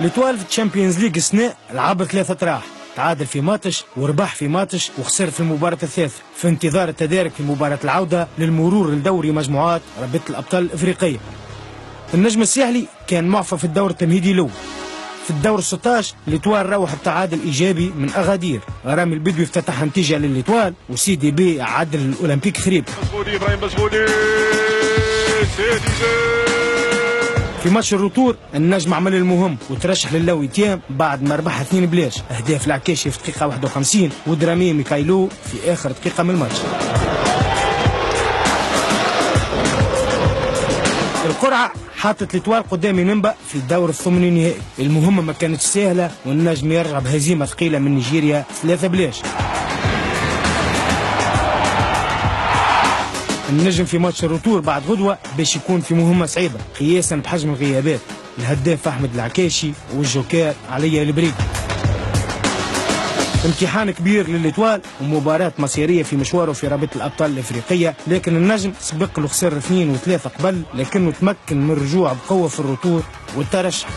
ليتوال في الشامبيونز ليج السنة لعب 3 تراح، تعادل في ماتش وربح في ماتش وخسر في المباراة الثالثة، في انتظار التدارك في مباراة العودة للمرور لدوري مجموعات رابطة الأبطال الإفريقية. النجم الساحلي كان معفى في الدور التمهيدي الأول. في الدور 16 ليتوال روح بتعادل إيجابي من أغادير، رامي البدوي افتتح نتيجة لليتوال وسيدي بي عدل الأولمبيك خريب. في ماتش الروتور النجم عمل المهم وترشح للوي تيام بعد ما ربح 2 بلاش، اهداف العكاشي في دقيقة 51 ودرامي ميكايلو في آخر دقيقة من الماتش. القرعة حاطت ليتوال قدام منبأ في الدور الثماني النهائي، المهمة ما كانتش سهلة والنجم يرجع بهزيمة ثقيلة من نيجيريا 3 بلاش. النجم في ماتش الروتور بعد غدوة باش يكون في مهمة صعيبة قياسا بحجم الغيابات، الهداف أحمد العكاشي والجوكير علي البريد. امتحان كبير لليتوال ومباراة مصيرية في مشواره في رابطة الأبطال الإفريقية، لكن النجم سبق له خسر 2 و3 قبل، لكنه تمكن من الرجوع بقوة في الروتور والترشح.